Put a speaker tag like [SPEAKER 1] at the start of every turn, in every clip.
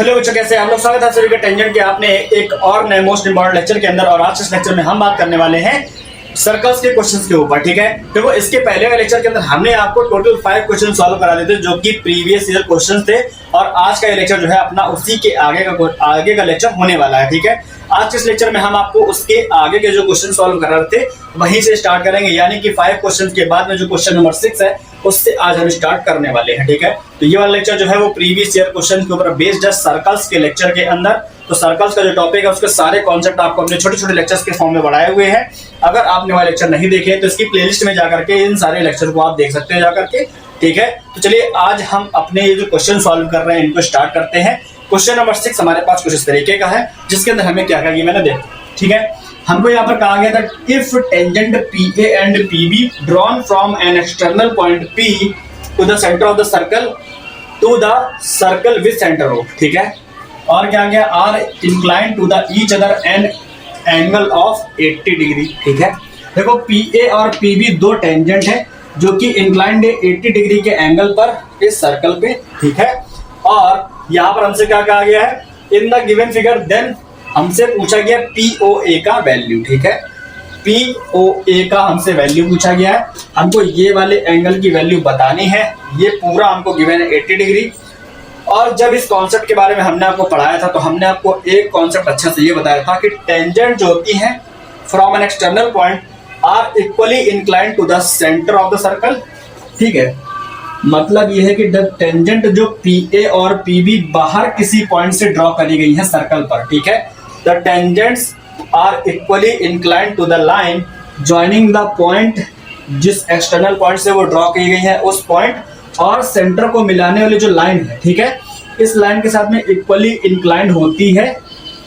[SPEAKER 1] Hello बच्चों, कैसे हैं आप लोग। स्वागत है आप सभी का टेंजेंट के आपने एक और नए मोस्ट इंपॉर्टेंट लेक्चर के अंदर। और आज इस लेक्चर में हम बात करने वाले हैं सर्कल्स के क्वेश्चंस के ऊपर। ठीक है, देखो इसके पहले वाले लेक्चर के अंदर हमने आपको टोटल 5 क्वेश्चन सॉल्व करा दिए थे जो कि प्रीवियस ईयर क्वेश्चंस थे। और आज का ये लेक्चर जो है अपना उसी के आगे का लेक्चर होने वाला है। ठीक है, आज के इस लेक्चर में हम आपको उसके आगे के जो क्वेश्चन सॉल्व कर रहे थे वहीं से स्टार्ट करेंगे, यानी कि 5 क्वेश्चन के बाद में जो क्वेश्चन नंबर 6 है उससे आज हम स्टार्ट करने वाले हैं। ठीक है, तो ये वाला लेक्चर जो है वो प्रीवियस ईयर क्वेश्चन के ऊपर बेस्ड है सर्कल्स के लेक्चर के अंदर। तो सर्कल्स का जो टॉपिक है उसके सारे कॉन्सेप्ट आपको अपने छोटे छोटे लेक्चर्स के फॉर्म में बढ़ाए हुए हैं। अगर आपने वाले लेक्चर नहीं देखे तो इसकी प्लेलिस्ट में जाकर के इन सारे लेक्चर को आप देख सकते हैं जाकर के। ठीक है, तो चलिए आज हम अपने ये जो क्वेश्चन सॉल्व कर रहे हैं इनको स्टार्ट करते हैं। क्वेश्चन नंबर 6 हमारे पास कुछ इस तरीके का है जिसके अंदर हमें क्या कहा मैंने देखा। ठीक है, हमको यहाँ पर कहा गया था if tangent PA and PB drawn from an external point P to the centre of the circle with centre O। ठीक है, और क्या गया are inclined to the each other an angle of 80 degree. ठीक है, देखो PA और PB दो टेंजेंट है जो कि इंक्लाइंड है 80 डिग्री के एंगल पर इस सर्कल पे। ठीक है, और यहाँ पर हमसे क्या कहा गया है in the given figure, then हमसे पूछा गया POA का वैल्यू। ठीक है, POA का हमसे वैल्यू पूछा गया है, हमको ये वाले एंगल की वैल्यू बतानी है। ये पूरा हमको गिवन है 80 डिग्री। और जब इस कॉन्सेप्ट के बारे में हमने आपको पढ़ाया था तो हमने आपको एक कॉन्सेप्ट अच्छा से ये बताया था कि टेंजेंट जो होती है from an external point are equally inclined to the centre of the circle. ठीक है, मतलब ये है कि टेंजेंट जो PA और PB बाहर किसी पॉइंट से ड्रॉ करी गई है सर्कल पर। ठीक है, the tangents are equally inclined to the line joining the point, जिस एक्सटर्नल पॉइंट से वो ड्रॉ की गई है उस पॉइंट और सेंटर को मिलाने वाली जो लाइन है। ठीक है, इस लाइन के साथ में इक्वली इंक्लाइंड होती है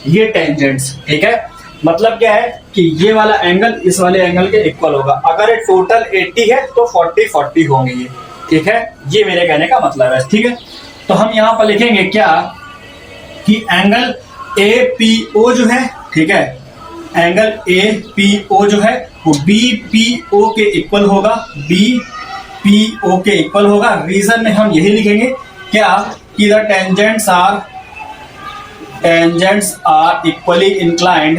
[SPEAKER 1] ये टेंजेंट्स। ठीक है, मतलब क्या है कि ये वाला एंगल इस वाले एंगल के इक्वल होगा। अगर ये टोटल 80 है तो 40-40 होंगे ये। ठीक है, ये मेरे कहने का मतलब है। ठीक है, तो हम यहाँ पर लिखेंगे क्या कि एंगल APO जो है, ठीक है, एंगल APO जो है वो BPO के इक्वल होगा, BPO के इक्वल होगा। रीजन में हम यही लिखेंगे क्या कि the tangents are equally inclined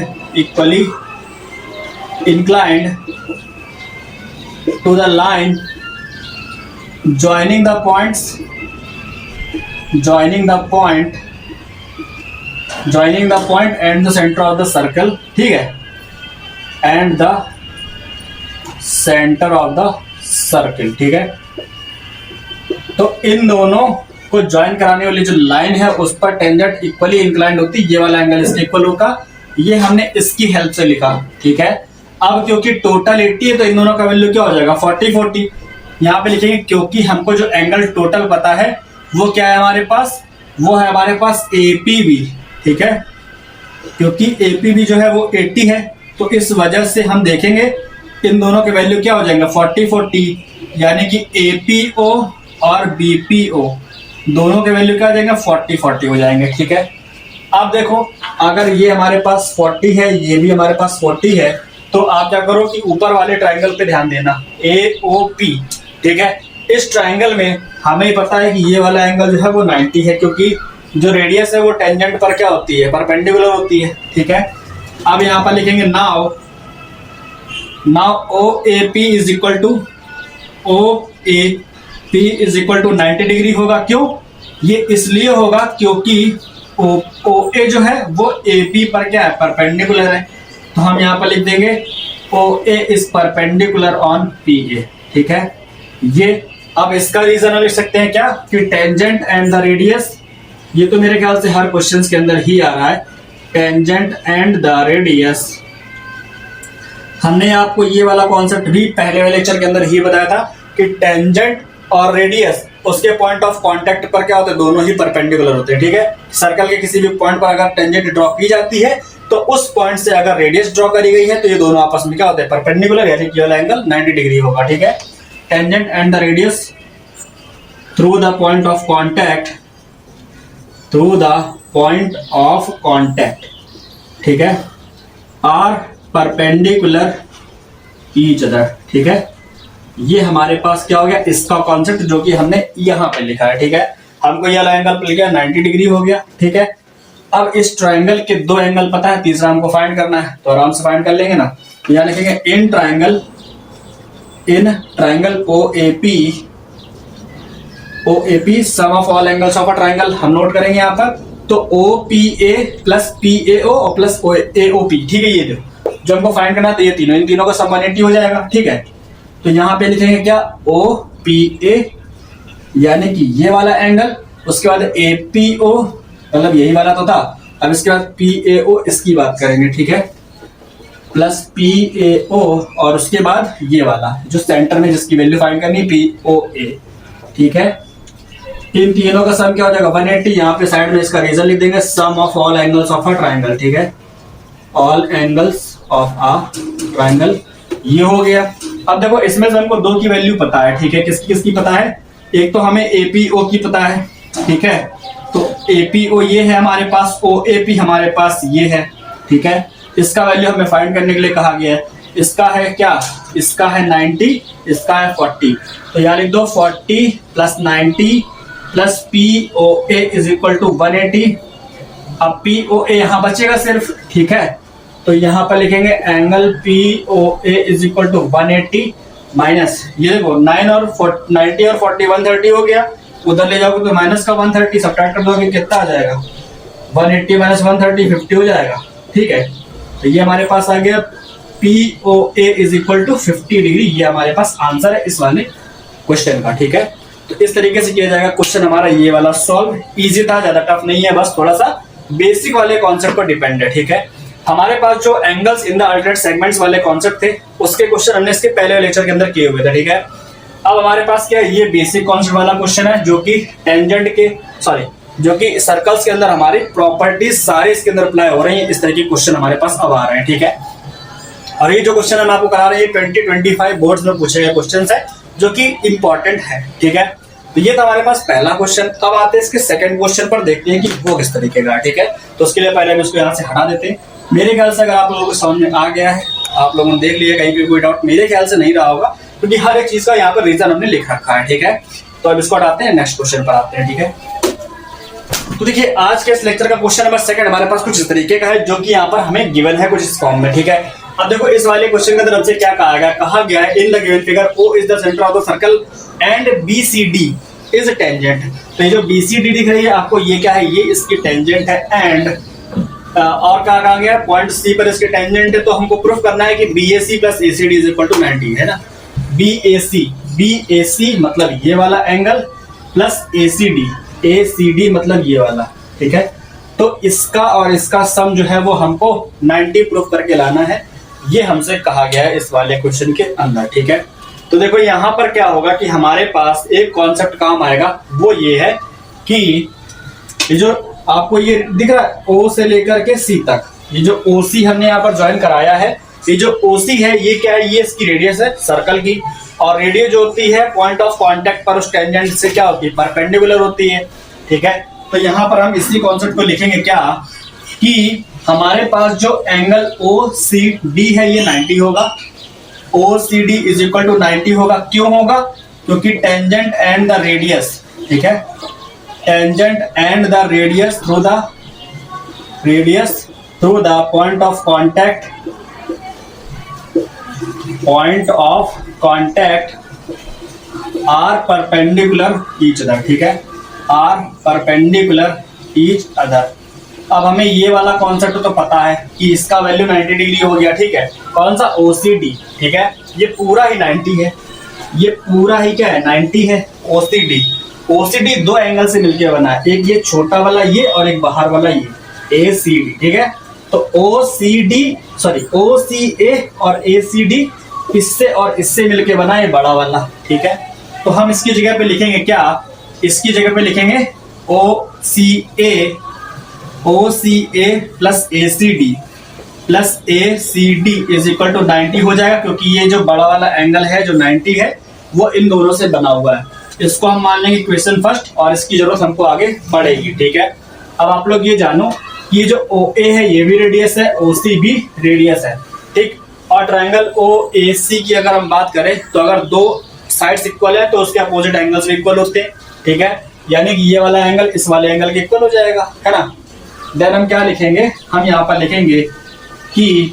[SPEAKER 1] to the line joining the point and the center of the circle। ठीक है, and the center of the circle। ठीक है, तो इन दोनों को ज्वाइन कराने वाली जो लाइन है उस पर टेंजेंट इक्वली इंक्लाइंड होती है, ये वाला एंगल इसके इक्वल होगा। ये हमने इसकी हेल्प से लिखा। ठीक है, अब क्योंकि टोटल 80 है तो इन दोनों का वैल्यू क्या हो जाएगा 40-40। यहाँ पे लिखेंगे क्योंकि हमको जो एंगल टोटल पता है वो क्या है हमारे पास, वो है हमारे पास APB। ठीक है, क्योंकि APB जो है वो 80 है तो इस वजह से हम देखेंगे इन दोनों के वैल्यू क्या हो जाएंगे 40-40, यानी कि APO और BPO दोनों के वैल्यू क्या हो जाएंगे 40-40 हो जाएंगे। ठीक है, अब देखो अगर ये हमारे पास 40 है ये भी हमारे पास 40 है तो आप क्या करो कि ऊपर वाले ट्राइंगल पे ध्यान देना AOP। ठीक है, इस ट्राइंगल में हमें पता है कि ये वाला एंगल जो है वो 90 है क्योंकि जो रेडियस है वो टेंजेंट पर क्या होती है परपेंडिकुलर होती है। ठीक है, अब यहाँ पर लिखेंगे now OAP is equal to 90 degree होगा। क्यों, ये इसलिए होगा क्योंकि OA जो है वो AP पर क्या है परपेंडिकुलर है। तो हम यहाँ पर लिख देंगे OA is perpendicular on PA। ठीक है, ये अब इसका रीजन लिख सकते हैं क्या कि टेंजेंट एंड द रेडियस, ये तो मेरे ख्याल से हर क्वेश्चन के अंदर ही आ रहा है, टेंजेंट एंड द रेडियस। हमने आपको ये वाला कॉन्सेप्ट भी पहले वाले लेक्चर के अंदर ही बताया था कि टेंजेंट और रेडियस उसके पॉइंट ऑफ कांटेक्ट पर क्या होते हैं दोनों ही परपेंडिकुलर होते हैं। ठीक है, सर्कल के किसी भी पॉइंट पर अगर टेंजेंट ड्रॉ की जाती है तो उस पॉइंट से अगर रेडियस ड्रॉ करी गई है तो ये दोनों आपस में क्या होते हैं परपेंडिकुलर, यानी कि वाला एंगल 90 डिग्री होगा। ठीक है, tangent and the radius through the point of contact ठीक है आर परपेंडिकुलर ईच अदर। ठीक है, ये हमारे पास क्या हो गया इसका कॉन्सेप्ट जो कि हमने यहां पे लिखा है। ठीक है, हमको ये वाला एंगल मिल गया 90 डिग्री हो गया, ठीक है। अब इस ट्राइंगल के दो एंगल पता है, तीसरा हमको फाइंड करना है, तो आराम से फाइंड कर लेंगे ना। तो यहाँ लिखेंगे in triangle OAP sum of all angles of a triangle हम नोट करेंगे यहाँ पर। तो OPA प्लस PAO और प्लस AOP, ठीक है। ये जो हमको फाइंड करना है, तो ये तीनों, इन तीनों का सम 180 हो जाएगा, ठीक है। तो यहाँ पे लिखेंगे क्या, OPA यानी कि ये वाला एंगल, उसके बाद APO मतलब यही वाला तो था, अब इसके बाद PAO इसकी बात करेंगे, ठीक है, प्लस PAO और उसके बाद ये वाला जो सेंटर में जिसकी वैल्यू फाइंड करनी POA, ठीक है। इन तीनों का सम क्या हो जाएगा 180। यहाँ पे साइड में इसका रीजन लिख देंगे sum of all angles of a triangle, ठीक है, all angles of a triangle, ये हो गया। अब देखो इसमें से हमको दो की वैल्यू पता है, ठीक है, किसकी किसकी पता है, एक तो हमें APO की पता है, ठीक है, तो APO ये है हमारे पास, OAP हमारे पास ये है, ठीक है। इसका वैल्यू हमें फाइंड करने के लिए कहा गया है, इसका है क्या, इसका है 90, इसका है 40, तो यहाँ लिख दो 40 plus 90 plus POA is equal to 180। अब POA यहाँ बचेगा सिर्फ, ठीक है, तो यहाँ पर लिखेंगे angle POA is equal to 180 minus ये देखो 9 और 90 और 40 130 हो गया, उधर ले जाओगे तो माइनस का 130 सब्ट्रैक्ट कर दोगे कितना आ जाएगा 180 माइनस 130 50 हो जाएगा, ठीक है। तो ये हमारे पास आ गया POA is equal to 50 degree, ये हमारे पास आंसर है इस वाले क्वेश्चन का, ठीक है। तो इस तरीके से किया जाएगा क्वेश्चन हमारा ये वाला सॉल्व। इजी था, ज्यादा टफ नहीं है, बस थोड़ा सा बेसिक वाले कॉन्सेप्ट पर डिपेंड है, ठीक है। हमारे पास जो angles in the alternate segments वाले कॉन्सेप्ट थे उसके क्वेश्चन हमने इसके पहले लेक्चर के अंदर किए हुए थे, ठीक है। अब हमारे पास क्या है, ये बेसिक कॉन्सेप्ट वाला क्वेश्चन है जो कि जो कि सर्कल्स के अंदर हमारी प्रॉपर्टीज सारे इसके अंदर अप्लाई हो रही है। इस तरह के क्वेश्चन हमारे पास अब आ रहे हैं, ठीक है। और ये जो क्वेश्चन हम आपको करा रहे हैं 2025 बोर्ड्स में पूछे गए क्वेश्चन है जो कि इंपॉर्टेंट है, ठीक है। तो ये था हमारे पास पहला क्वेश्चन। अब आते हैं इसके सेकंड क्वेश्चन पर, देखते हैं कि वो किस तरीके का, ठीक है। तो उसके लिए पहले हम इसको यहाँ से हटा देते हैं। मेरे ख्याल से अगर आप लोगों को समझ में आ गया है, आप लोगों ने देख लिया, कहीं पे कोई डाउट मेरे ख्याल से नहीं रहा होगा, क्योंकि हर एक चीज का यहाँ पर रीजन हमने लिख रखा है, ठीक है। तो अब इसको हटाते हैं, नेक्स्ट क्वेश्चन पर आते हैं, ठीक है। तो देखिए आज के इस लेक्चर का क्वेश्चन नंबर सेकंड हमारे पास कुछ इस तरीके का है जो कि यहाँ पर हमें गिवन है कुछ इस फॉर्म में, ठीक है। अब देखो इस वाले क्वेश्चन के अंदर हमसे क्या कहा गया है in the given figure O is the centre of the circle and BCD is tangent. तो ये जो BCD दिख रही है आपको, ये क्या है, ये इसकी टेंजेंट है, एंड और क्या कहा गया, पॉइंट C पर इसके टेंजेंट है। तो हमको प्रूफ करना है कि BAC plus ACD is equal to 90 है ना। BAC मतलब ये वाला एंगल प्लस ACD मतलब ये वाला, ठीक है। तो इसका और इसका सम जो है वो हमको 90 प्रूफ करके लाना है, ये हमसे कहा गया है इस वाले क्वेश्चन के अंदर, ठीक है। तो देखो यहाँ पर क्या होगा कि हमारे पास एक कॉन्सेप्ट काम आएगा, वो ये है कि ये जो आपको ये दिख रहा है O से लेकर के C तक, ये जो OC हमने यहाँ पर ज्वाइन कराया है, ये जो OC है ये क्या है, ये इसकी रेडियस है सर्कल की, और रेडियस जो होती है पॉइंट ऑफ कांटेक्ट पर उस टेंजेंट से क्या होती है, परपेंडिकुलर होती है, ठीक है। तो यहाँ पर हम इसी कॉन्सेप्ट को लिखेंगे क्या, कि हमारे पास जो एंगल OCD है ये 90 होगा, OCD इज इक्वल टू 90 होगा। क्यों होगा, क्योंकि टेंजेंट एंड द रेडियस, ठीक है, tangent and the radius through the point of contact are perpendicular each other, ठीक है, आर परपेंडिकुलर ईच अदर। अब हमें ये वाला कॉन्सेप्ट तो पता है कि इसका वैल्यू 90 डिग्री हो गया, ठीक है। कौन सा OCD, ठीक है, ये पूरा ही 90 है, ये पूरा ही क्या है 90 है। OCD दो एंगल से मिलकर बना है, एक ये छोटा वाला ये और एक बाहर वाला ये ACD, ठीक है। तो OCA और ACD इससे और इससे मिलकर बना है बड़ा वाला, ठीक है। तो हम इसकी जगह पे लिखेंगे क्या, इसकी जगह पे लिखेंगे OCA plus ACD is equal to 90 हो जाएगा, क्योंकि ये जो बड़ा वाला एंगल है जो 90 है वो इन दोनों से बना हुआ है। इसको हम मान लेंगे क्वेश्चन फर्स्ट, और इसकी जरूरत हमको आगे पड़ेगी, ठीक है। अब आप लोग ये जानो कि ये जो OA है ये भी रेडियस है, OC भी रेडियस है, ठीक। और ट्रायंगल OAC की अगर हम बात करें तो अगर दो साइड्स इक्वल है तो उसके अपोजिट एंगल्स भी इक्वल होते हैं, ठीक है। यानी कि ये वाला एंगल इस वाले एंगल के इक्वल हो जाएगा, है ना। देन हम क्या लिखेंगे, हम यहाँ पर लिखेंगे कि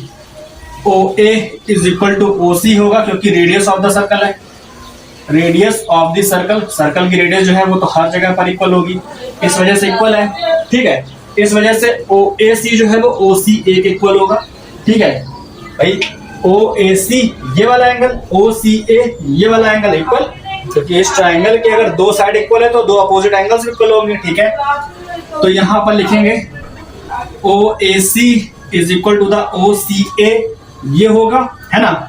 [SPEAKER 1] OA is equal to OC होगा, क्योंकि रेडियस ऑफ द सर्कल है। Radius of the circle, circle की रेडियस जो है वो तो हर जगह पर इक्वल होगी, इस वजह से इक्वल है, ठीक है। इस वजह से OAC जो है वो OCA के इक्वल होगा, ठीक है भाई। OAC ये वाला एंगल, OCA ये वाला एंगल इक्वल, क्योंकि इस ट्राइंगल के अगर दो साइड इक्वल है तो दो अपोजिट एंगल्स इक्वल होंगे, ठीक है। तो यहां पर लिखेंगे OAC is equal to the OCA, ये होगा, है ना।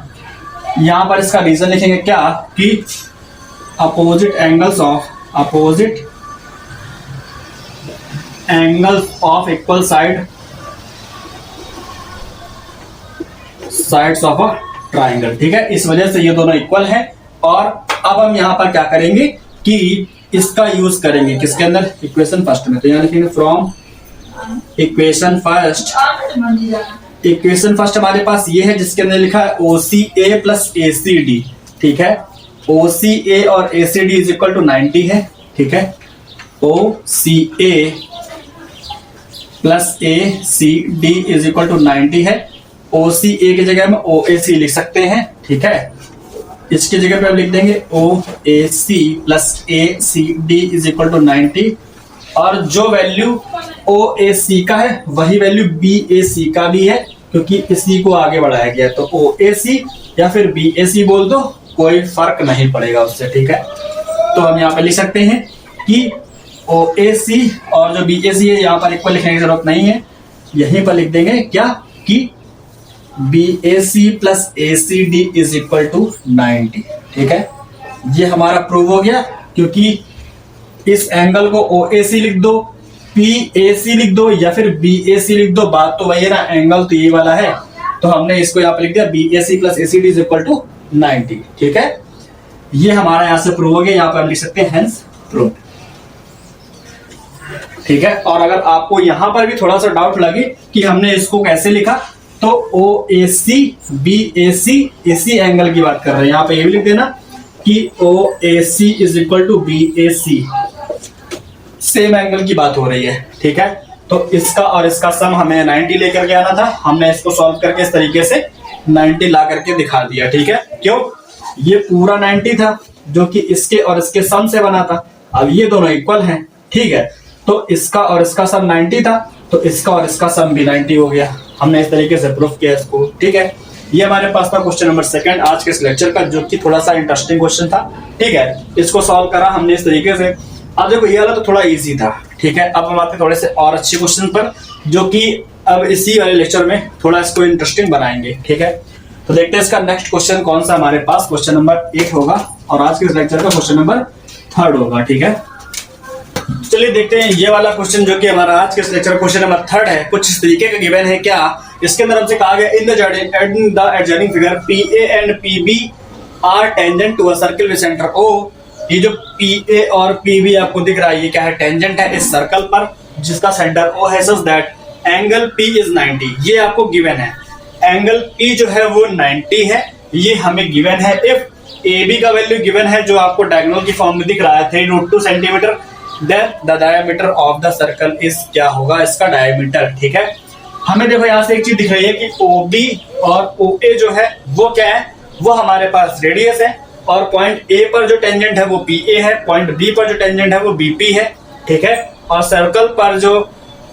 [SPEAKER 1] यहां पर इसका रीजन लिखेंगे क्या, कि opposite angles of equal sides of a triangle, ठीक है। इस वजह से ये दोनों इक्वल है। और अब हम यहां पर क्या करेंगे कि इसका यूज करेंगे किसके अंदर, इक्वेशन फर्स्ट में। तो यहां लिखेंगे फ्रॉम इक्वेशन फर्स्ट हमारे पास ये है जिसके अंदर लिखा है OCA प्लस ACD, ठीक है। OCA और ACD इज इक्वल टू 90 है, ठीक है। OCA plus ACD is equal to 90 है। OCA की जगह में OAC लिख सकते हैं, ठीक है। इसकी जगह पे हम लिख देंगे OAC plus ACD is equal to 90, और जो वैल्यू OAC का है वही वैल्यू BAC का भी है, क्योंकि इसी को आगे बढ़ाया गया। तो OAC या फिर BAC बोल दो, कोई फर्क नहीं पड़ेगा उससे, ठीक है। तो हम यहाँ पे लिख सकते हैं कि OAC और जो BAC है यहाँ पर इक्वल लिखने की जरूरत नहीं है, यहीं पर लिख देंगे क्या, कि BAC plus ACD is equal to 90, ठीक है। ये हमारा प्रूव हो गया, क्योंकि इस एंगल को OAC लिख दो, PAC लिख दो या फिर BAC लिख दो, बात तो वही है ना, एंगल तो ये वाला है। तो हमने इसको यहाँ पे लिख दिया BAC plus ACD is equal to 90, ठीक है। ये हमारा यहाँ से प्रूव हो गया, यहाँ पे हम लिख सकते हैं हेंस प्रूव, ठीक है। और अगर आपको यहाँ पर भी थोड़ा सा डाउट लगे कि हमने इसको कैसे लिखा, तो OAC BAC इसी एंगल की बात कर रहे हैं, यहाँ पे ये भी लिख देना कि OAC is equal to BAC, same angle की बात हो रही है, ठीक है। तो इसका और इसका सम हमें 90 लेकर के आना था, हमने इसको सॉल्व करके इस तरीके से 90 ला करके दिखा दिया, ठीक है। क्यों, ये पूरा 90 था जो कि इसके और इसके सम से बना था। अब ये दोनों इक्वल हैं, ठीक है। तो इसका और इसका सम 90 था, तो इसका और इसका सम भी 90 हो गया। हमने इस तरीके से प्रूफ किया इसको, ठीक है। ये हमारे पास था क्वेश्चन नंबर 2 आज के इस लेक्चर का, जो कि थोड़ा सा इंटरेस्टिंग क्वेश्चन था, ठीक है। इसको सॉल्व करा हमने इस तरीके से। अब देखो ये वाला तो थोड़ा इजी था, ठीक है। अब हम आते हैं थोड़े से और अच्छे क्वेश्चन पर, जो कि अब इसी वाले लेक्चर में थोड़ा इसको इंटरेस्टिंग बनाएंगे, ठीक है। तो देखते हैं इसका नेक्स्ट क्वेश्चन कौन सा हमारे पास, क्वेश्चन नंबर 8 होगा, और आज के इस लेक्चर का क्वेश्चन नंबर 3 होगा, ठीक है। चलिए देखते हैं ये वाला क्वेश्चन, जो कि हमारा आज के इस लेक्चर क्वेश्चन नंबर 3 है। कुछ इस तरीके का गिवन है क्या, इसके अंदर हमसे कहा गया in the adjoining figure PA and PB are tangent to a circle with centre O। ये जो PA और PB आपको दिख रहा है, ये क्या है, टेंजेंट है इस सर्कल पर जिसका सेंटर O है, such that angle P is 90। ये आपको गिवन है, एंगल P जो है वो 90 है, ये हमें गिवन है। इफ AB का वैल्यू गिवन है जो आपको डायगोनल की फॉर्म में दिख रहा है 3√2 centimetre, then the diameter of the circle is क्या होगा, इसका डायमीटर, ठीक है। हमें देखो यहाँ से एक चीज दिख रही है कि OB और OA जो है वो क्या है, वो हमारे पास रेडियस है, और पॉइंट A पर जो टेंजेंट है वो PA है, पॉइंट B पर जो टेंजेंट है वो BP है, ठीक है। और सर्कल पर जो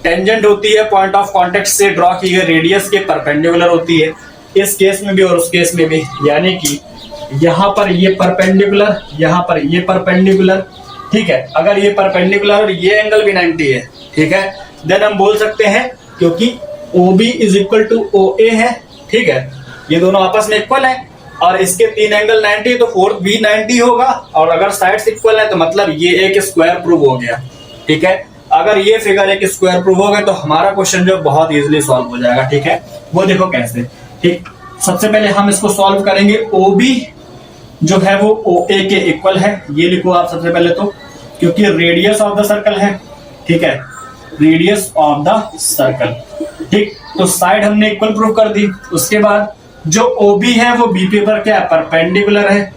[SPEAKER 1] टेंजेंट होती है पॉइंट ऑफ कांटेक्ट से ड्रॉ की गई रेडियस के परपेंडिकुलर होती है, इस केस में भी और उस केस में भी। यानी कि यहाँ पर ये परपेंडिकुलर, यहाँ पर ये परपेंडिकुलर, ठीक है। अगर ये परपेंडिकुलर और ये एंगल भी 90 है, ठीक है, देन हम बोल सकते हैं, क्योंकि OB is equal to OA है, ठीक है, ये दोनों आपस में इक्वल है, और इसके 3 एंगल 90 तो फोर्थ भी 90 होगा, और अगर साइड्स इक्वल है तो मतलब ये एक स्क्वायर प्रूव हो गया, ठीक है। अगर ये फिगर एक स्क्वायर प्रूव हो गया तो हमारा क्वेश्चन जो बहुत इजीली सॉल्व हो जाएगा, ठीक है। वो देखो कैसे, ठीक। सबसे पहले हम इसको सॉल्व करेंगे, OB जो है वो OA के इक्वल है, ये लिखो आप सबसे पहले तो, क्योंकि रेडियस ऑफ द सर्कल है, ठीक है, रेडियस ऑफ द सर्कल, ठीक। तो साइड हमने इक्वल प्रूव कर दी। उसके बाद जो OB है वो BP पर क्या है, परपेंडिकुलर है,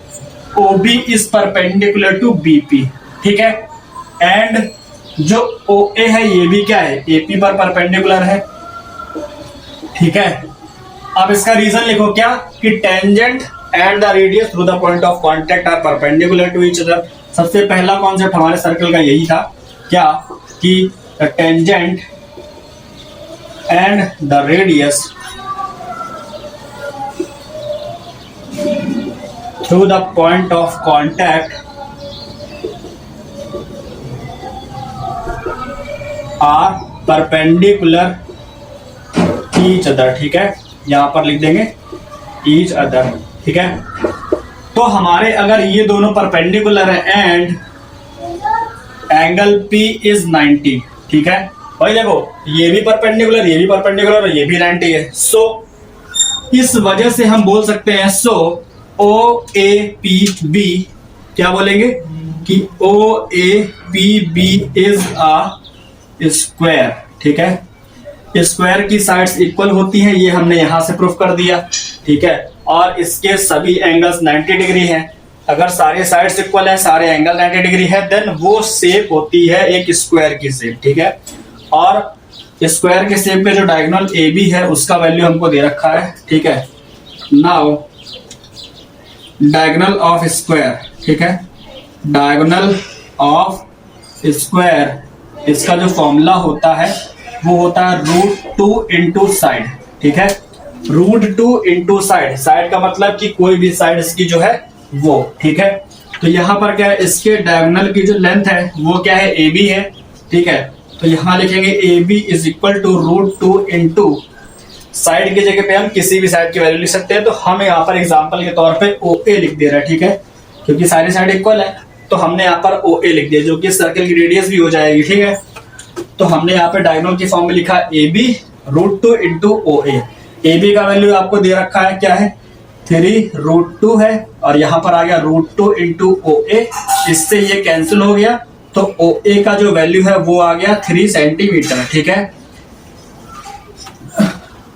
[SPEAKER 1] OB is perpendicular to BP, ठीक है। एंड जो OA है ये भी क्या है, AP पर परपेंडिकुलर है, ठीक है। अब इसका रीजन लिखो क्या, कि tangent and the radius through the point of contact are perpendicular to each other. सबसे पहला कॉन्सेप्ट हमारे सर्कल का यही था, क्या, कि the tangent and the radius through the point of contact are perpendicular each other, ठीक है, यहां पर लिख देंगे ईच अदर, ठीक है। तो हमारे अगर ये दोनों परपेंडिकुलर है एंड एंगल P इज 90, ठीक है, भाई देखो ये भी परपेंडिकुलर, ये भी परपेंडिकुलर और ये भी 90 है, सो इस वजह से हम बोल सकते हैं, सो OAPB क्या बोलेंगे कि OAPB इज अ स्क्वायर, ठीक है। स्क्वायर की साइड्स इक्वल होती हैं, ये हमने यहां से प्रूफ कर दिया, ठीक है। और इसके सभी एंगल्स 90 डिग्री हैं। अगर सारे साइड्स इक्वल है, सारे एंगल 90 डिग्री है, देन वो शेप होती है एक स्क्वायर की शेप, ठीक है। और स्क्वायर के शेप पे जो डायगोनल AB है उसका वैल्यू हमको दे रखा है, ठीक है। नाउ डायगोनल ऑफ स्क्वायर, ठीक है, डायगोनल ऑफ स्क्वायर, इसका जो फॉर्मूला होता है वो होता है √2 इंटू साइड, ठीक है। √2 इंटू साइड, साइड का मतलब कि कोई भी साइड इसकी जो है वो, ठीक है। तो यहाँ पर क्या है, इसके डायगोनल की जो लेंथ है वो क्या है, AB है, ठीक है। तो यहाँ लिखेंगे AB is equal to √2 into side की जगह पे हम किसी भी साइड की वैल्यू लिख सकते हैं। तो हम यहाँ पर एग्जांपल के तौर पे OA लिख दे रहे हैं, ठीक है, क्योंकि सारी साइड इक्वल है। तो हमने यहाँ पर OA लिख दिया, जो कि सर्कल की रेडियस भी हो जाएगी, ठीक है। तो हमने यहाँ पे डायगोनल की फॉर्म में लिखा AB √2 इंटू OA। AB का वैल्यू आपको दे रखा है, क्या है, 3√2 है, और यहाँ पर आ गया √2 इंटू OA, इससे ये कैंसिल हो गया। तो OA का जो वैल्यू है वो आ गया 3 सेंटीमीटर, ठीक है।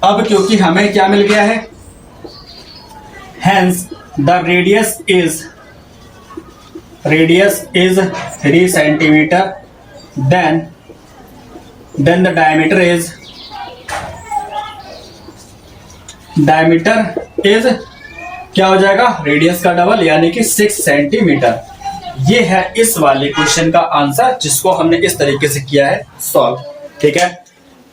[SPEAKER 1] अब क्योंकि हमें क्या मिल गया है, hence the radius is 3 centimetre, then the diameter is क्या हो जाएगा, रेडियस का डबल, यानी कि 6 सेंटीमीटर। ये है इस वाले क्वेश्चन का आंसर, जिसको हमने इस तरीके से किया है सॉल्व, ठीक है।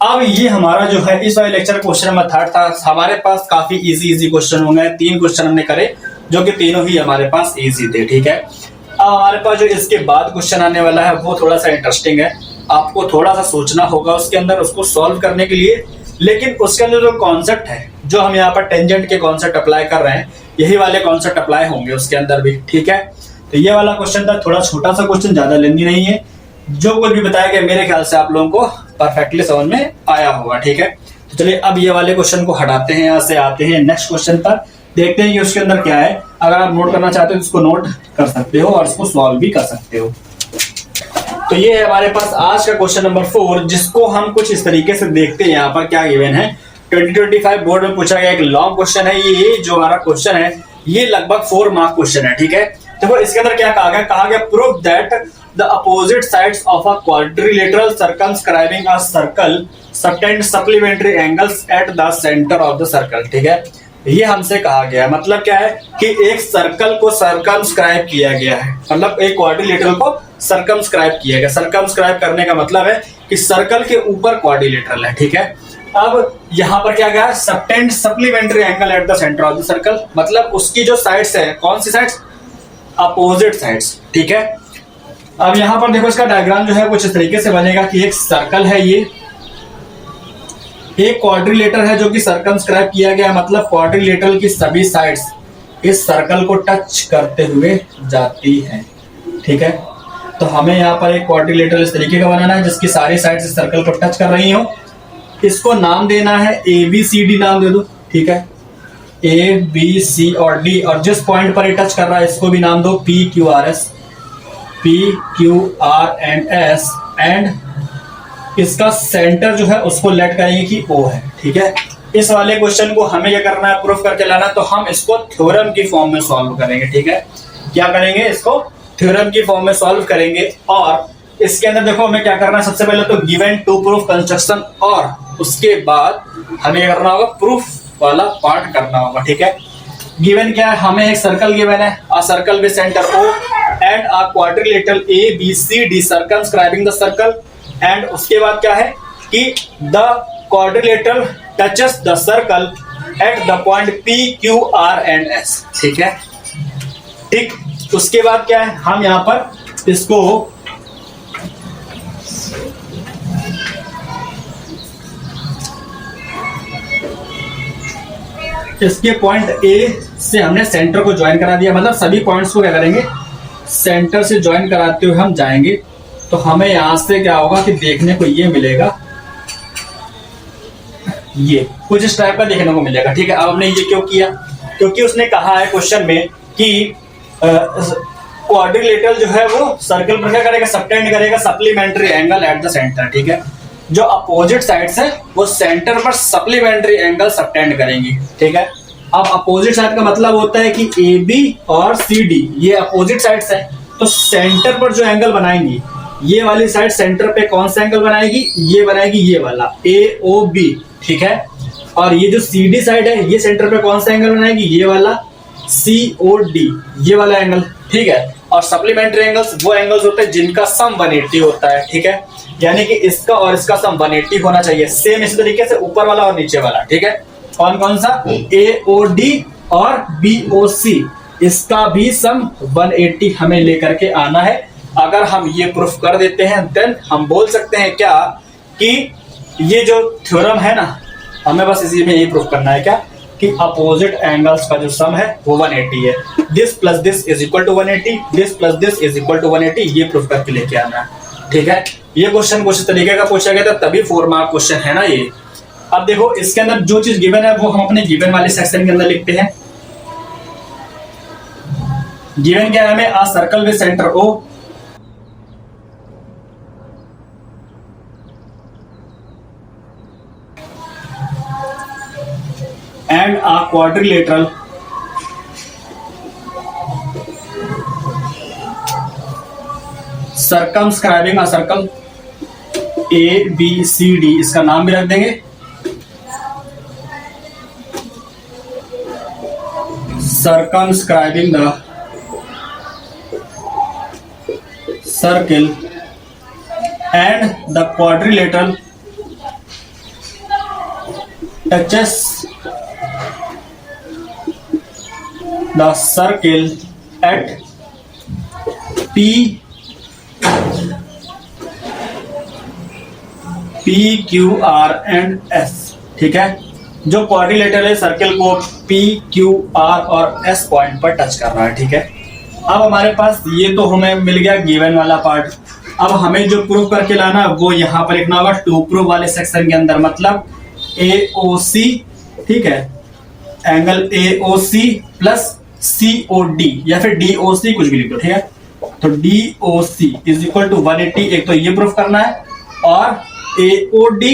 [SPEAKER 1] अब ये हमारा जो है इस वाले लेक्चर क्वेश्चन नंबर 3 था। हमारे पास काफी इजी क्वेश्चन होंगे, 3 क्वेश्चन हमने करे जो कि तीनों ही हमारे पास इजी थे, ठीक है। अब हमारे पास जो इसके बाद क्वेश्चन आने वाला है वो थोड़ा सा इंटरेस्टिंग है, आपको थोड़ा सा सोचना होगा उसके अंदर उसको सॉल्व करने के लिए। लेकिन उसके अंदर जो कॉन्सेप्ट है, जो हम यहाँ पर टेंजेंट के कॉन्सेप्ट अप्लाई कर रहे हैं, यही वाले कॉन्सेप्ट अप्लाई होंगे उसके अंदर भी, ठीक है। तो ये वाला क्वेश्चन था, थोड़ा छोटा सा क्वेश्चन, ज्यादा लेंदी नहीं है। जो कुछ भी बताया गया मेरे ख्याल से आप लोगों को परफेक्टली समझ में आया होगा, ठीक है। तो चलिए अब ये वाले क्वेश्चन को हटाते हैं, यहाँ से आते हैं नेक्स्ट क्वेश्चन पर, देखते हैं कि उसके अंदर क्या है। अगर आप नोट करना चाहते हो तो इसको नोट कर सकते हो और इसको सॉल्व भी कर सकते हो। तो ये है हमारे पास आज का क्वेश्चन नंबर 4, जिसको हम कुछ इस तरीके से देखते हैं। यहाँ पर क्या गिवन है, 2025 बोर्ड में पूछा गया एक लॉन्ग क्वेश्चन है। ये जो हमारा क्वेश्चन है ये लगभग 4 मार्क क्वेश्चन है, ठीक है। देखो इसके अंदर क्या कहा गया, prove that the opposite sides of a quadrilateral circumscribing a circle subtend supplementary angles at the centre of the circle, ठीक है। ये हमसे कहा गया, मतलब क्या है कि एक सर्कल को सर्कमस्क्राइब किया गया है, मतलब एक क्वाड्रिलेटरल को सर्कमस्क्राइब किया गया। सर्कमस्क्राइब करने का मतलब है कि सर्कल के ऊपर क्वाड्रिलेटरल है, ठीक है। अब यहाँ पर क्या गया, subtend supplementary angle at the centre of the circle, मतलब उसकी जो साइड्स है, कौन सी साइड्स, अपोजिट साइड्स, ठीक है। अब यहाँ पर देखो इसका डायग्राम जो है कुछ इस तरीके से बनेगा कि एक सर्कल है, ये एक क्वाड्रिलेटर है जो कि सर्कमस्क्राइब किया गया है, मतलब क्वाड्रिलेटरल की सभी साइड्स इस सर्कल को टच करते हुए जाती हैं, ठीक है। तो हमें यहाँ पर एक क्वाड्रिलेटर इस तरीके का बनाना है जिसकी सारी साइड्स इस सर्कल को टच कर रही हो। इसको नाम देना है ABCD नाम दे दो, ठीक है, ABC और D, और जिस पॉइंट पर ये टच कर रहा है इसको भी नाम दो PQRS, PQRS, एंड इसका सेंटर जो है उसको लेट करेंगे कि O है, ठीक है। इस वाले क्वेश्चन को हमें क्या करना है, प्रूफ करके लाना, तो हम इसको थ्योरम की फॉर्म में सॉल्व करेंगे, ठीक है। क्या करेंगे, इसको थ्योरम की फॉर्म में सॉल्व करेंगे और इसके अंदर देखो हमें क्या करना है, सबसे पहले तो गिवन टू प्रूफ कंस्ट्रक्शन, और उसके बाद हमें क्या करना होगा, प्रूफ वाला पार्ट करना होगा। ठीक है, गिवन क्या है, हमें एक सर्कल गिवन है, अ circle with centre O and a quadrilateral ABCD circumscribing the circle, and उसके बाद क्या है कि the quadrilateral touches the circle at the point P Q R and S। ठीक है, ठीक, उसके बाद क्या है, हम यहां पर इसको इसके पॉइंट A से हमने सेंटर को ज्वाइन करा दिया, मतलब सभी पॉइंट्स को क्या करेंगे, सेंटर से ज्वाइन कराते हुए हम जाएंगे। तो हमें यहां से क्या होगा कि देखने को ये मिलेगा, ये कुछ इस टाइप का देखने को मिलेगा। ठीक है, अब हमने ये क्यों किया, क्योंकि उसने कहा है क्वेश्चन में कि क्वाड्रिलेटरल जो है वो सर्कल पर क्या करेगा, सबटेंड करेगा supplementary angle at the centre. ठीक है, जो अपोजिट साइड्स है वो सेंटर पर सप्लीमेंट्री एंगल सबटेंड करेंगी। ठीक है, अब अपोजिट साइड का मतलब होता है कि AB और CD ये अपोजिट साइड्स है, तो सेंटर पर जो एंगल बनाएंगी, ये वाली साइड सेंटर पे कौन सा एंगल बनाएगी, ये बनाएगी ये वाला AOB। ठीक है, और ये जो CD साइड है ये सेंटर पे कौन सा एंगल बनाएगी, ये वाला COD, ये वाला एंगल। ठीक है, और सप्लीमेंट्री एंगल्स वो एंगल्स होते हैं जिनका सम 180 होता है। ठीक है, यानी कि इसका और इसका सम 180 होना चाहिए, सेम इसी तरीके से ऊपर वाला और नीचे वाला। ठीक है, कौन कौन सा, AOD और BOC, इसका भी सम 180 हमें लेकर के आना है। अगर हम ये प्रूफ कर देते हैं देन हम बोल सकते हैं क्या कि ये जो थ्योरम है ना, हमें बस इसी में यही प्रूफ करना है क्या कि अपोजिट एंगल्स का जो सम है वो 180 है। This plus this is equal to 180, this plus this is equal to 180, ये प्रूफ करके लेके आना है। ठीक है, ये क्वेश्चन कुछ इस तरीके का पूछा गया था, तभी 4 मार्क क्वेश्चन है ना ये। अब देखो इसके अंदर जो चीज गिवन है वो हम अपने गिवन वाले सेक्शन के अंदर लिखते हैं। गिवन क्या है हमें, अ circle with centre O and a quadrilateral circumscribing a circle ABCD, इसका नाम भी रख देंगे circumscribing the circle and the quadrilateral touches the circle at P Q R and S। ठीक है, जो क्वाड्रिलेटरल है सर्कल को P Q R और S पॉइंट पर टच कर रहा है। ठीक है, अब हमारे पास ये तो हमें मिल गया गिवन वाला पार्ट। अब हमें जो प्रूव करके लाना वो यहाँ पर लिखना होगा टू प्रूव वाले सेक्शन के अंदर, मतलब AOC। ठीक है, एंगल AOC प्लस COD या फिर DOC कुछ भी लिख दो। ठीक है, तो DOC इज इक्वल टू 180, एक तो ये प्रूफ करना है, और AOD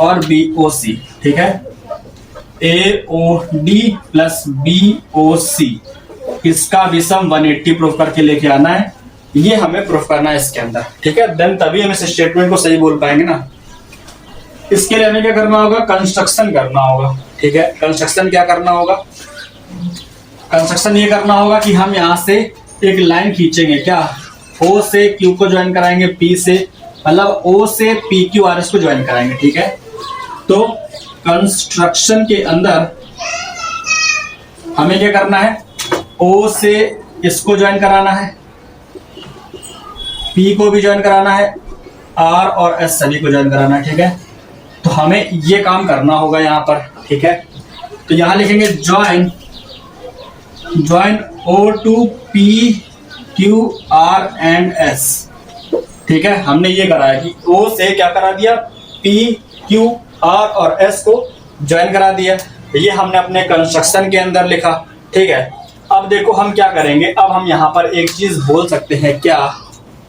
[SPEAKER 1] और BOC। ठीक है, AOD प्लस BOC इसका भी सम 180 प्रूफ करके लेके आना है, ये हमें प्रूफ करना है इसके अंदर। ठीक है, देन तभी हम इस स्टेटमेंट को सही बोल पाएंगे ना। इसके लिए हमें क्या करना होगा, कंस्ट्रक्शन करना होगा। ठीक है, कंस्ट्रक्शन क्या करना होगा, कंस्ट्रक्शन ये करना होगा कि हम यहाँ से एक लाइन खींचेंगे, क्या O से Q को ज्वाइन कराएंगे, P से मतलब O से PQRS को ज्वाइन कराएंगे। ठीक है, तो कंस्ट्रक्शन के अंदर हमें क्या करना है, O से इसको ज्वाइन कराना है, P को भी ज्वाइन कराना है, R और S सभी को ज्वाइन कराना है। ठीक है, तो हमें ये काम करना होगा यहाँ पर। ठीक है, तो यहाँ लिखेंगे join O to P Q R and S। ठीक है, हमने ये करा है कि O से क्या करा दिया, P Q R और S को ज्वाइन करा दिया, ये हमने अपने कंस्ट्रक्शन के अंदर लिखा। ठीक है, अब देखो हम क्या करेंगे, अब हम यहाँ पर एक चीज बोल सकते हैं क्या,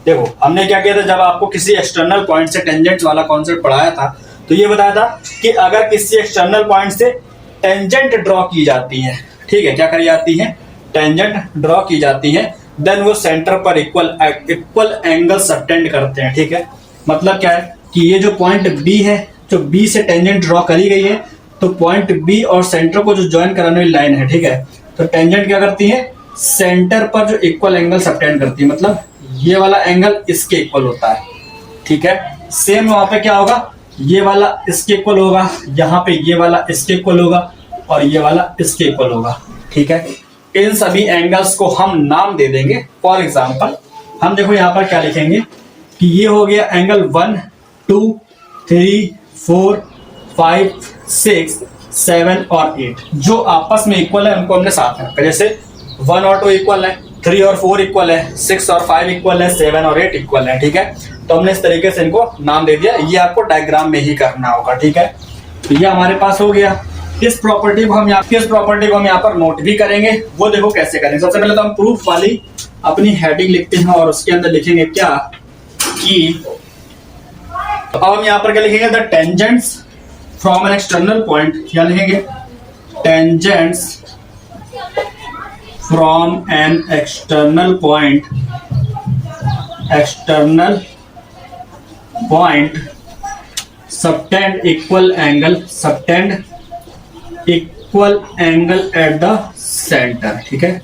[SPEAKER 1] देखो हमने क्या किया था, जब आपको किसी एक्सटर्नल पॉइंट से टेंजेंट वाला कॉन्सेप्ट पढ़ाया था तो ये बताया था कि अगर किसी एक्सटर्नल पॉइंट से टेंजेंट ड्रॉ की जाती है, ठीक है, क्या करी जाती है, टेंजेंट ड्रॉ की जाती है, देन वो सेंटर पर इक्वल एंगल सबटेंड करते हैं। ठीक है, मतलब क्या है कि ये जो पॉइंट बी है, जो बी से टेंजेंट ड्रॉ करी गई है, तो पॉइंट बी और सेंटर को जो ज्वाइन कराने वाली लाइन है, ठीक है, तो टेंजेंट क्या करती है, सेंटर पर जो इक्वल एंगल सबटेंड करती है, मतलब ये वाला एंगल इसके इक्वल होता है। ठीक है, सेम वहां पे क्या होगा, ये वाला इसके इक्वल होगा, यहाँ पे ये वाला इसके इक्वल होगा और ये वाला इसके इक्वल होगा। ठीक है, इन सभी एंगल्स को हम नाम दे देंगे। फॉर एग्जांपल हम देखो यहाँ पर क्या लिखेंगे कि ये हो गया एंगल 1 2 3 4 5 6 7 और 8, जो आपस में इक्वल है उनको हमने साथ में रखा। जैसे 1 और 2 इक्वल है, 3 और 4 इक्वल है, 6 और 5 इक्वल है, 7 और 8 इक्वल है। ठीक है, तो हमने इस तरीके से इनको नाम दे दिया। ये आपको डायग्राम में ही करना होगा। ठीक है, तो ये हमारे पास हो गया। इस प्रॉपर्टी को हम यहाँ पर नोट भी करेंगे। वो देखो कैसे करेंगे। सबसे पहले तो हम प्रूफ वाली अपनी हेडिंग लिखते हैं और उसके अंदर लिखेंगे क्या कि, तो अब हम यहाँ पर क्या लिखेंगे, the tangents from an external point, क्या लिखेंगे, tangents from an external point subtend equal angle at the centre. ठीक है,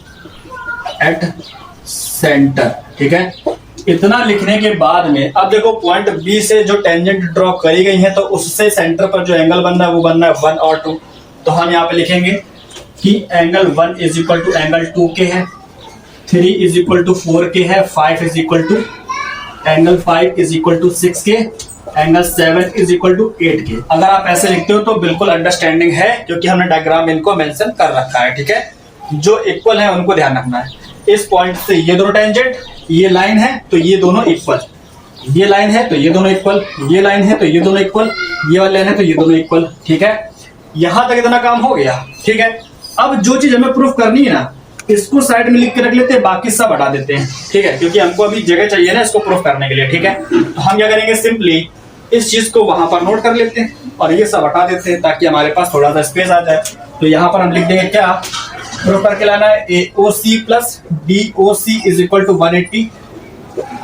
[SPEAKER 1] एट सेंटर। ठीक है, इतना लिखने के बाद में अब देखो पॉइंट बी से जो टेंजेंट ड्रॉ करी गई है, तो उससे सेंटर पर जो एंगल बन रहा है वो बन रहा है 1 और 2। तो हम यहाँ पे लिखेंगे कि angle 1 is equal to angle 2 के है, 3 इज इक्वल टू 4 के है, 5 is equal to angle 5 is equal to 6 के, एंगल 7 इज इक्वल टू 8 के। अगर आप ऐसे लिखते हो तो बिल्कुल अंडरस्टैंडिंग है, क्योंकि हमने डायग्राम में इनको मेंशन कर रखा है। ठीक है, जो इक्वल है उनको ध्यान रखना है। इस पॉइंट से ये दोनों टेंजेंट, ये लाइन है तो ये दोनों इक्वल, ये लाइन है तो ये दोनों इक्वल, ये लाइन है तो ये दोनों इक्वल, ये वाली लाइन है तो ये दोनों इक्वल। ठीक है, यहां तक इतना काम हो गया। ठीक है, अब जो चीज हमें प्रूफ करनी है ना, इसको साइड में लिख के रख लेते हैं, बाकी सब हटा देते हैं। ठीक है, क्योंकि हमको अभी जगह चाहिए ना इसको प्रूफ करने के लिए। ठीक है, तो हम क्या करेंगे, सिंपली इस चीज को वहां पर नोट कर लेते हैं और ये सब हटा देते हैं, ताकि हमारे पास थोड़ा सा स्पेस आ जाए। तो यहाँ पर हम लिख देंगे क्या, प्रूफ करके लाना है, AOC plus BOC is equal to 180,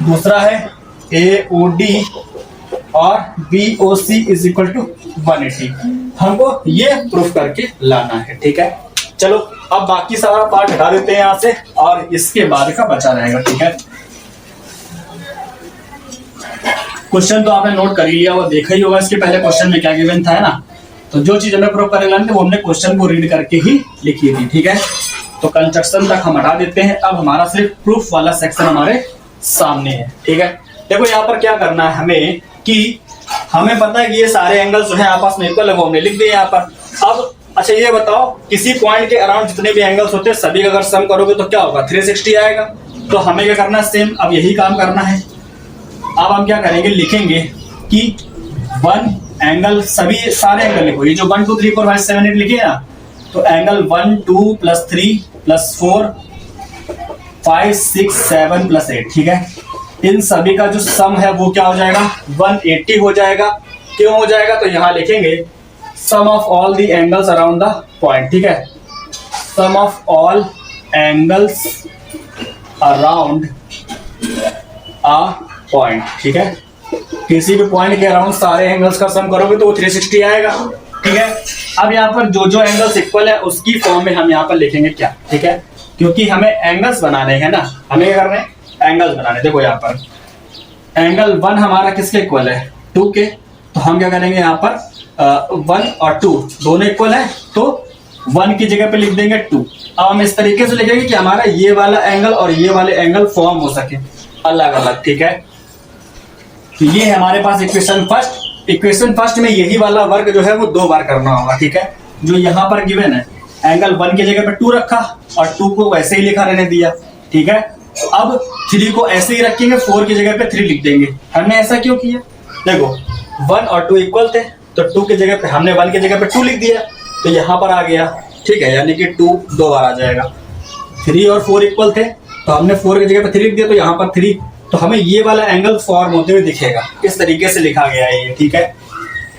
[SPEAKER 1] दूसरा है AOD और BOC इज इक्वल टू 180। हमको ये प्रूफ करके लाना है। ठीक है, चलो अब बाकी सारा पार्ट हटा देते हैं यहाँ से और इसके बाद का बचा रहेगा। ठीक है, क्वेश्चन तो आपने नोट कर ही लिया, वो देखा ही होगा इसके पहले क्वेश्चन में क्या गिवन था, है ना। तो जो चीज हमें प्रूफ करने लानी थी वो हमने क्वेश्चन को रीड करके ही लिखी थी। ठीक है, तो कंस्ट्रक्शन तक हम हटा देते हैं। अब हमारा सिर्फ प्रूफ वाला सेक्शन हमारे सामने है। ठीक है, देखो यहाँ पर क्या करना है हमें, कि हमें पता है कि ये सारे एंगल्स जो है आपस में इक्वल है, वो हमने लिख दिए यहाँ पर। अब अच्छा ये बताओ, किसी पॉइंट के अराउंड जितने भी एंगल्स होते हैं सभी का अगर सम करोगे तो क्या होगा, 360 आएगा। तो हमें क्या करना है, सेम अब यही काम करना है। अब हम क्या करेंगे, लिखेंगे कि 1 एंगल, सभी सारे एंगल लिखो, ये जो 1 2 3 4 5 7 8 लिखे ना, तो एंगल 1 2 प्लस 3 प्लस 4 5 6 7 प्लस 8। ठीक है, इन सभी का जो सम है वो क्या हो जाएगा, 180 हो जाएगा। क्यों हो जाएगा, तो यहाँ लिखेंगे sum of all the angles around the point. ठीक है, sum of all angles around a point. ठीक है, किसी भी पॉइंट के अराउंड सारे एंगल्स का सम करोगे तो वो 360 आएगा। ठीक है, अब यहाँ पर जो जो एंगल्स इक्वल है उसकी फॉर्म में हम यहाँ पर लिखेंगे क्या। ठीक है, क्योंकि हमें एंगल्स बनाने हैं ना, हमें क्या करना है, एंगल्स बनाने। देखो यहाँ पर एंगल 1 हमारा किसके इक्वल है, 2 के। तो हम क्या करेंगे, यहाँ पर 1 और 2 दोनों इक्वल है, तो 1 की जगह पे लिख देंगे 2। अब हम इस तरीके से लिखेंगे कि हमारा ये वाला एंगल और ये वाले एंगल फॉर्म हो सके अलग अलग। ठीक है, तो ये है हमारे पास इक्वेशन फर्स्ट। इक्वेशन फर्स्ट में यही वाला वर्क जो है वो 2 बार करना होगा। ठीक है, जो यहाँ पर गिवन है, एंगल 1 की जगह पे 2 रखा और 2 को वैसे ही लिखा रहने दिया। ठीक है, अब 3 को ऐसे ही रखेंगे, 4 की जगह पे 3 लिख देंगे। हमने ऐसा क्यों किया, देखो 1 और 2 इक्वल थे, तो 2 की जगह पे हमने 1 की जगह पे 2 लिख दिया, तो यहाँ पर आ गया। ठीक है, यानी कि 2 2 बार आ जाएगा। 3 और 4 इक्वल थे, तो हमने 4 की जगह पे 3 लिख दिया, तो यहाँ पर 3, तो हमें ये वाला एंगल फॉर्म होते हुए दिखेगा। इस तरीके से लिखा गया है ये। ठीक है,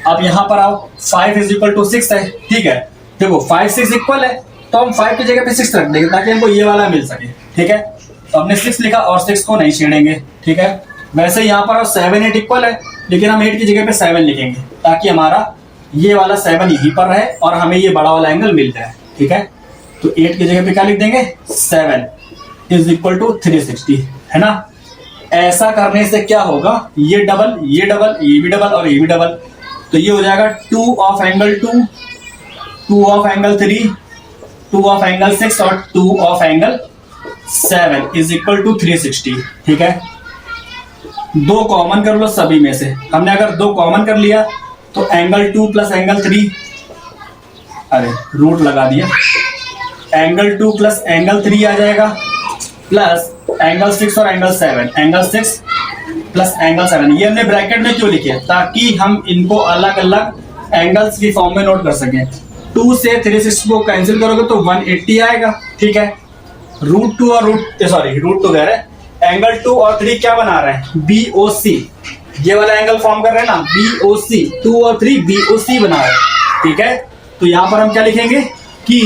[SPEAKER 1] अब यहाँ पर आओ, 5 इज इक्वल टू 6 है। ठीक है, देखो 5 6 इक्वल है, तो हम 5 की जगह पे 6 रख देंगे ताकि हमको ये वाला मिल सके। ठीक है, तो हमने 6 लिखा और 6 को नहीं छेड़ेंगे, ठीक है। वैसे यहाँ पर 7 8 इक्वल है, लेकिन हम 8 की जगह पे 7 लिखेंगे ताकि हमारा ये वाला 7 यहीं पर रहे और हमें ये बड़ा वाला एंगल मिल जाए, ठीक है। तो 8 की जगह पे क्या लिख देंगे, 7 इज इक्वल टू 360, है ना। ऐसा करने से क्या होगा, ये डबल, ये डबल, ये भी डबल और ये भी डबल, तो ये हो जाएगा 2 of angle 2, 2 of angle 3, 2 of angle 6 और 2 of angle 7 is equal to 360, ठीक है। 2 कॉमन कर लो सभी में से, हमने अगर 2 कॉमन कर लिया तो एंगल 2 प्लस एंगल 3, अरे रूट लगा दिया, एंगल 2 प्लस एंगल 3 आ जाएगा, प्लस एंगल 6 और एंगल 7, एंगल 6 प्लस एंगल 7। ये हमने ब्रैकेट में क्यों लिखे, ताकि हम इनको अलग अलग एंगल्स की फॉर्म में नोट कर सकें। 2 से 360 को कैंसिल करोगे तो 180 आएगा, ठीक है। रूट 2 और रूट 2 कह रहे हैं, एंगल 2 और 3 क्या बना रहे हैं, BOC, ये वाला एंगल फॉर्म कर रहे हैं ना, BOC, 2 और 3 BOC बना रहे हैं, ठीक है। तो यहां पर हम क्या लिखेंगे कि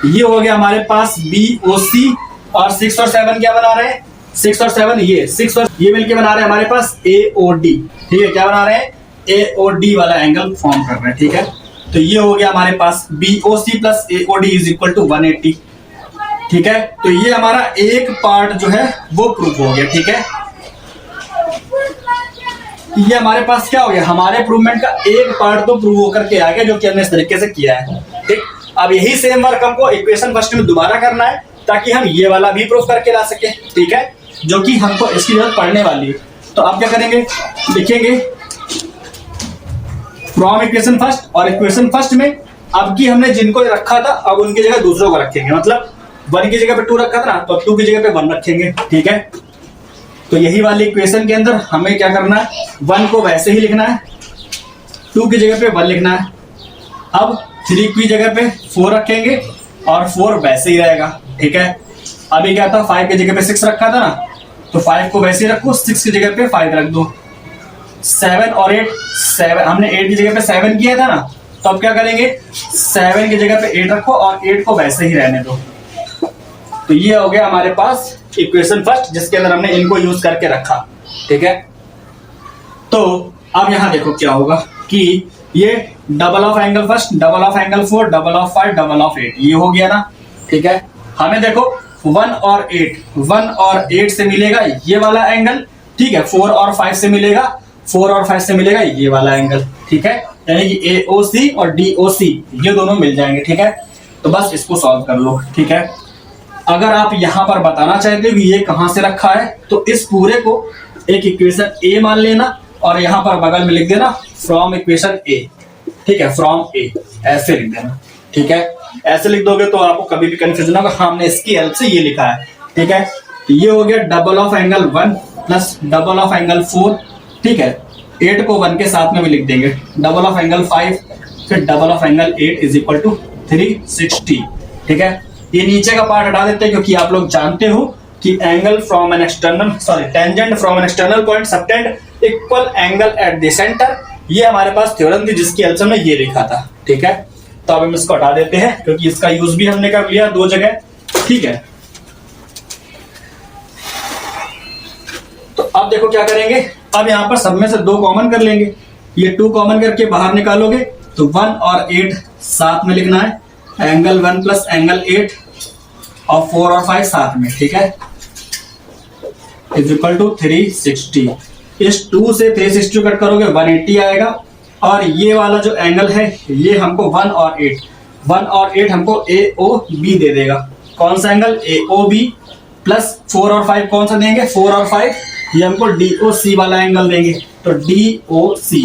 [SPEAKER 1] ये हो गया हमारे पास BOC और 6 और 7 क्या बना रहे हैं, 6 और 7 ये 6 और ये मिलके बना रहे हैं हमारे पास AOD, ठीक है। क्या बना रहे हैं, AOD वाला एंगल फॉर्म कर रहे हैं, ठीक है। तो ये हो गया हमारे पास BOC plus AOD is equal to 180, ठीक है। तो ये हमारा एक पार्ट जो है वो प्रूफ हो गया, ठीक है। ये हमारे पास क्या हो गया, हमारे प्रूवमेंट का एक पार्ट तो प्रूव होकर के आ गया, जो कि हमने इस तरीके से किया है, ठीक। अब यही सेम वर्क हमको इक्वेशन फर्स्ट में दोबारा करना है ताकि हम ये वाला भी प्रूफ करके ला सके, ठीक है, जो कि हमको इसकी जरूरत पड़ने वाली है। तो आप क्या करेंगे, लिखेंगे फ्रॉम इक्वेशन फर्स्ट, और इक्वेशन फर्स्ट में अब की हमने जिनको रखा था अब उनकी जगह दूसरों को रखेंगे, मतलब 1 की जगह पे 2 रखा था ना, तो अब 2 की जगह पे 1 रखेंगे, ठीक है। तो यही वाली इक्वेशन के अंदर हमें क्या करना है, 1 को वैसे ही लिखना है, 2 की जगह पे 1 लिखना है। अब 3 की जगह पे 4 रखेंगे और 4 वैसे ही रहेगा, ठीक है। अभी क्या था, 5 की जगह पे 6 रखा था ना, तो 5 को वैसे ही रखो, 6 की जगह पे 5 रख दो। 7 और 8, 7 हमने 8 की जगह पे 7 किया था ना, तो अब क्या करेंगे, 7 की जगह पे 8 रखो और 8 को वैसे ही रहने दो। तो ये हो गया हमारे पास इक्वेशन फर्स्ट, जिसके अंदर हमने इनको यूज करके रखा, ठीक है। तो अब यहां देखो क्या होगा कि ये double of angle first, double of angle 4, double of 5, double of 8, ये हो गया ना, ठीक है। हमें देखो 1 और 8 से मिलेगा ये वाला एंगल, ठीक है। 4 और 5 से मिलेगा, 4 और 5 से मिलेगा ये वाला एंगल, ठीक है। यानी कि AOC और DOC ये दोनों मिल जाएंगे, ठीक है। तो बस इसको सॉल्व कर लो, ठीक है। अगर आप यहां पर बताना चाहते हो कि ये कहां से रखा है, तो इस पूरे को एक इक्वेशन A मान लेना और यहां पर बगल में लिख देना फ्रॉम इक्वेशन A, ठीक है, फ्रॉम A ऐसे लिख देना, ठीक है। ऐसे लिख दोगे तो आपको कभी भी कंफ्यूजन ना होगा, हमने इसकी हेल्प से ये लिखा है, ठीक है। ये हो गया double of angle 1 plus double of angle 4, ठीक है। 8 को 1 के साथ में भी लिख देंगे, डबल ऑफ एंगल 5 फिर double of angle 8 is equal to 360, ठीक है। ये नीचे का पार्ट हटा देते हैं क्योंकि आप लोग जानते हो कि angle from an external tangent from an external point subtend equal angle at the centre, ये हमारे पास थ्योरम थी जिसकी हेल्प से हमने ये लिखा था, ठीक है। तो अब हम इसको हटा देते हैं क्योंकि इसका यूज भी हमने कर लिया 2 जगह, ठीक है। तो अब देखो क्या करेंगे, अब यहां पर सब में से 2 कॉमन कर लेंगे, ये 2 कॉमन करके बाहर निकालोगे तो 1 और 8 साथ में लिखना है, एंगल 1 प्लस एंगल 8 और 4 और 5 साथ में, ठीक है, इज इक्वल टू 360। इस 2 से 360 कट करोगे 180 आएगा, और ये वाला जो एंगल है ये हमको 1 और 8 हमको AOB दे देगा। कौन सा एंगल, AOB प्लस 4 और 5 कौन सा देंगे, 4 और 5 ये हमको DOC वाला एंगल देंगे, तो DOC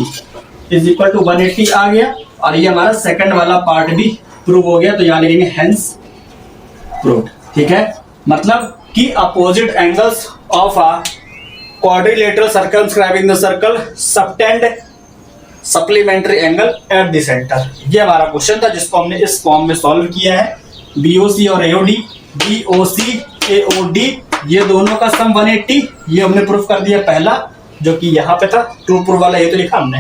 [SPEAKER 1] इज इक्वल टू 180 आ गया, और ये हमारा सेकंड वाला पार्ट भी प्रूव हो गया, तो यहां लिखेंगे हेंस प्रूव्ड, ठीक है। मतलब कि opposite angles of a quadrilateral circumscribing the circle subtend supplementary angle at the centre, ये हमारा क्वेश्चन था जिसको हमने इस फॉर्म में सॉल्व किया है। BOC और AOD, BOC AOD ये दोनों का सम 180, ये हमने प्रूफ कर दिया पहला, जो कि यहाँ पे था, ट्रू प्रूफ वाला ये तो लिखा हमने,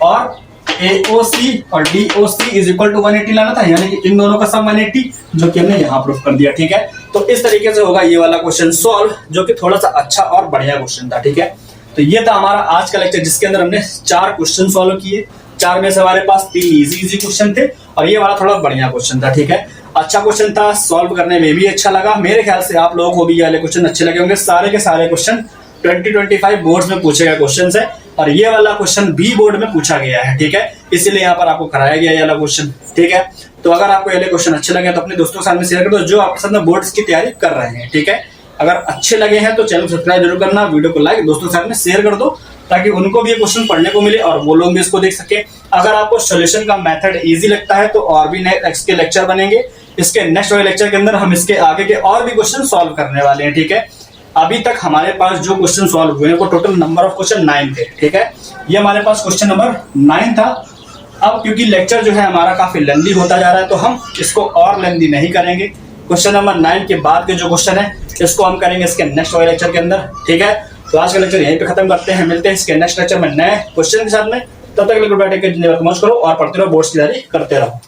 [SPEAKER 1] और AOC और DOC इज इक्वल टू 180 लाना था, यानी कि इन दोनों का सम 180, जो कि हमने यहाँ प्रूफ कर दिया, ठीक है। तो इस तरीके से होगा ये वाला क्वेश्चन सॉल्व, जो कि थोड़ा सा अच्छा और बढ़िया क्वेश्चन था। ठीक है, तो ये था हमारा आज का लेक्चर, जिसके अंदर हमने 4 क्वेश्चन सॉल्व किए। 4 में से हमारे पास 3 इजी क्वेश्चन थे और ये वाला थोड़ा बढ़िया क्वेश्चन था। ठीक है, अच्छा क्वेश्चन था, सॉल्व करने में भी अच्छा लगा। मेरे ख्याल से आप लोगों को भी ये वाले क्वेश्चन अच्छे लगे होंगे। सारे के सारे क्वेश्चन 2025 बोर्ड्स में पूछे गए क्वेश्चन है और ये वाला क्वेश्चन बी बोर्ड में पूछा गया है। ठीक है, इसीलिए यहाँ पर आपको कराया गया ये वाला क्वेश्चन। ठीक है, तो अगर आपको ये वाले क्वेश्चन अच्छे लगे तो अपने दोस्तों के साथ में शेयर कर दो जो आपके साथ में बोर्ड्स की तैयारी कर रहे हैं। ठीक है, अगर अच्छे लगे हैं तो चैनल सब्सक्राइब जरूर करना, वीडियो को लाइक, दोस्तों के साथ में शेयर कर दो ताकि उनको भी ये क्वेश्चन पढ़ने को मिले और वो लोग भी इसको देख सके। अगर आपको सॉल्यूशन का मेथड इजी लगता है तो और भी नए इसके लेक्चर बनेंगे। इसके नेक्स्ट वाले लेक्चर के अंदर हम इसके आगे के और भी क्वेश्चन सॉल्व करने वाले हैं। ठीक है, अभी तक हमारे पास जो क्वेश्चन सॉल्व हुए हैं वो टोटल नंबर ऑफ क्वेश्चन 9 थे। ठीक है, ये हमारे पास क्वेश्चन नंबर 9 था। अब क्योंकि लेक्चर जो है हमारा काफी लेंदी होता जा रहा है तो हम इसको और लेंदी नहीं करेंगे। क्वेश्चन नंबर 9 के बाद के जो क्वेश्चन है इसको हम करेंगे इसके नेक्स्ट वाले लेक्चर के अंदर। ठीक है, तो आज का लेक्चर यहीं पे खत्म करते हैं, मिलते हैं इसके नेक्स्ट लेक्चर में नए क्वेश्चन के साथ में। तब तक गुड बाय, टेक केयर, करो और पढ़ते रहो, बोर्ड्स की तैयारी करते रहो।